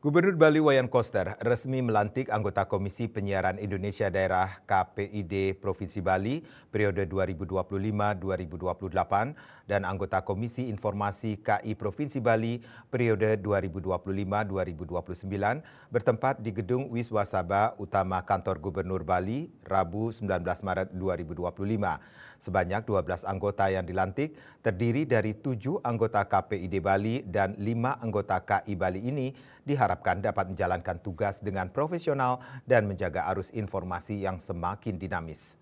Gubernur Bali Wayan Koster resmi melantik anggota Komisi Penyiaran Indonesia Daerah KPID Provinsi Bali periode 2025-2028 dan anggota Komisi Informasi KI Provinsi Bali periode 2025-2029 bertempat di Gedung Wiswasaba Utama Kantor Gubernur Bali Rabu 19 Maret 2025. Sebanyak 12 anggota yang dilantik terdiri dari 7 anggota KPID Bali dan 5 anggota KI Bali ini diharapkan dapat menjalankan tugas dengan profesional dan menjaga arus informasi yang semakin dinamis.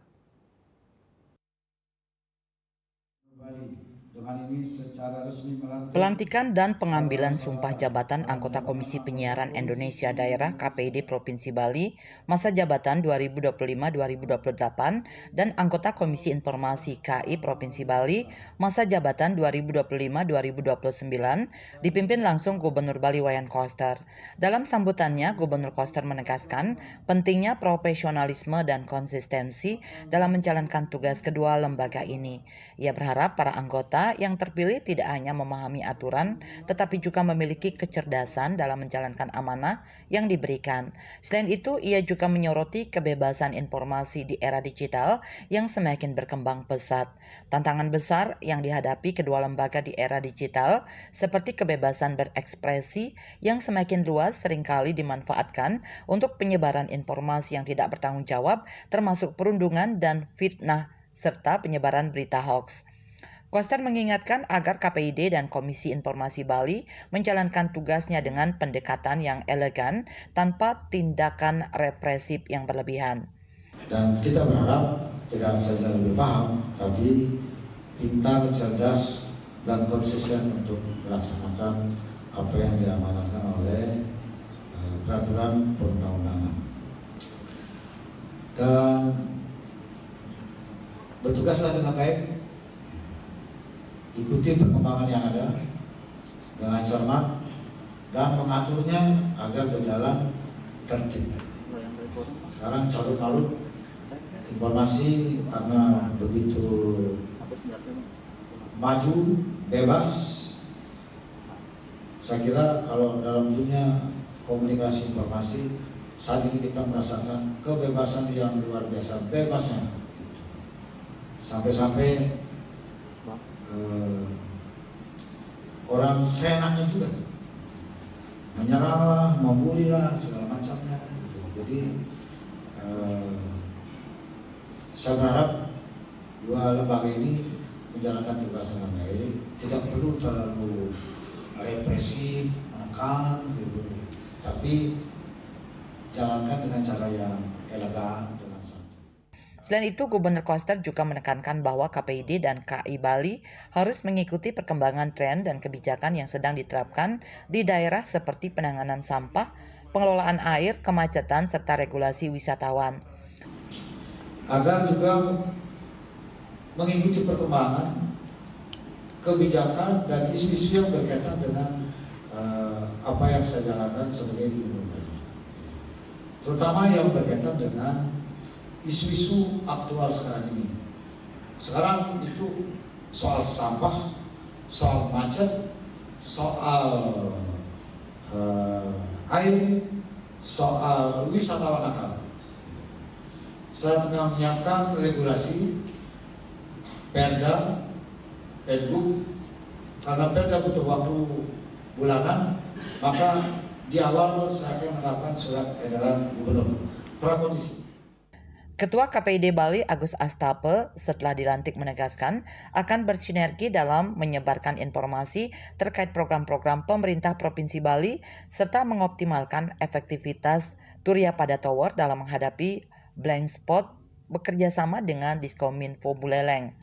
Pelantikan dan pengambilan sumpah jabatan anggota Komisi Penyiaran Indonesia Daerah KPID Provinsi Bali masa jabatan 2025-2028 dan anggota Komisi Informasi KI Provinsi Bali masa jabatan 2025-2029 dipimpin langsung Gubernur Bali Wayan Koster. Dalam sambutannya, Gubernur Koster menegaskan pentingnya profesionalisme dan konsistensi dalam menjalankan tugas kedua lembaga ini. Ia berharap para anggota yang terpilih tidak hanya memahami aturan, tetapi juga memiliki kecerdasan dalam menjalankan amanah yang diberikan. Selain itu, ia juga menyoroti kebebasan informasi di era digital yang semakin berkembang pesat. Tantangan besar yang dihadapi kedua lembaga di era digital, seperti kebebasan berekspresi yang semakin luas seringkali dimanfaatkan untuk penyebaran informasi yang tidak bertanggung jawab, termasuk perundungan dan fitnah, serta penyebaran berita hoax. Koster mengingatkan agar KPID dan Komisi Informasi Bali menjalankan tugasnya dengan pendekatan yang elegan tanpa tindakan represif yang berlebihan. Dan kita berharap tidak saja lebih paham, tapi pintar, cerdas, dan konsisten untuk melaksanakan apa yang diamanatkan oleh peraturan perundang-undangan. Dan bertugaslah dengan baik, ikuti perkembangan yang ada dengan cermat dan mengaturnya agar berjalan tertib. Sekarang carut marut informasi karena begitu maju, bebas. Saya kira kalau dalam dunia komunikasi informasi saat ini kita merasakan kebebasan yang luar biasa, bebasnya. Sampai-sampai orang seenaknya juga menyerang, membuli lah, segala macamnya gitu. Jadi saya berharap dua lembaga ini menjalankan tugas dengan baik, tidak perlu terlalu represif, menekan gitu, tapi jalankan dengan cara yang elegan. Selain itu, Gubernur Koster juga menekankan bahwa KPID dan KI Bali harus mengikuti perkembangan tren dan kebijakan yang sedang diterapkan di daerah seperti penanganan sampah, pengelolaan air, kemacetan, serta regulasi wisatawan. Agar juga mengikuti perkembangan kebijakan dan isu-isu yang berkaitan dengan apa yang saya jalankan sebagai Gubernur Bali, terutama yang berkaitan dengan isu-isu aktual sekarang ini. Sekarang itu soal sampah, soal macet, soal air, soal wisatawan lokal. Saya tengah menyiapkan regulasi Perda, Pergub, karena Perda butuh waktu bulanan, maka di awal saya akan menerapkan surat edaran gubernur prakondisi. Ketua KPID Bali Agus Astape setelah dilantik menegaskan akan bersinergi dalam menyebarkan informasi terkait program-program pemerintah Provinsi Bali serta mengoptimalkan efektivitas Turiya Pada Tower dalam menghadapi blank spot bekerja sama dengan Diskominfo Buleleng.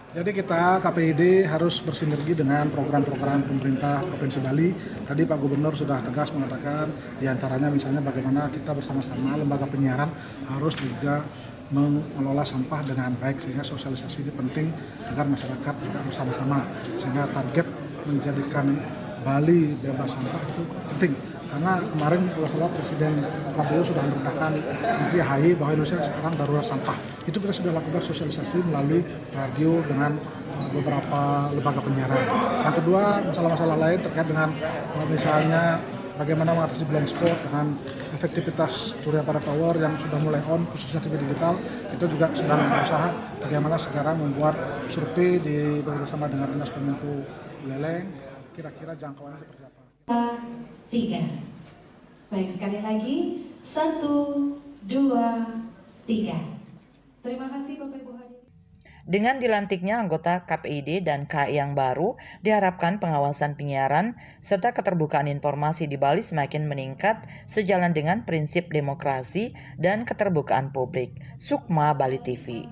Jadi kita KPID harus bersinergi dengan program-program pemerintah Provinsi Bali. Tadi Pak Gubernur sudah tegas mengatakan diantaranya misalnya bagaimana kita bersama-sama lembaga penyiaran harus juga mengelola sampah dengan baik, sehingga sosialisasi ini penting agar masyarakat juga bersama-sama, sehingga target menjadikan Bali bebas sampah itu penting. Karena kemarin kalau salah Presiden Prabowo sudah memerintahkan Menteri AHY bahwa Indonesia sekarang darurat sampah. Itu kita sudah lakukan sosialisasi melalui radio dengan beberapa lembaga penyiaran. Yang kedua, masalah-masalah lain terkait dengan misalnya bagaimana mengatasi blind spot dengan efektivitas Surya Pada Tower yang sudah mulai on, khususnya TV digital. Kita juga sedang berusaha bagaimana sekarang membuat survei bersama dengan Dinas Kominfo Buleleng, kira-kira jangkauannya seperti apa. 3. Baik, sekali lagi 1, 2, 3. Terima kasih Bapak Ibu hadirin. Dengan dilantiknya anggota KPID dan KAI yang baru, diharapkan pengawasan penyiaran serta keterbukaan informasi di Bali semakin meningkat sejalan dengan prinsip demokrasi dan keterbukaan publik. Sukma Bali TV.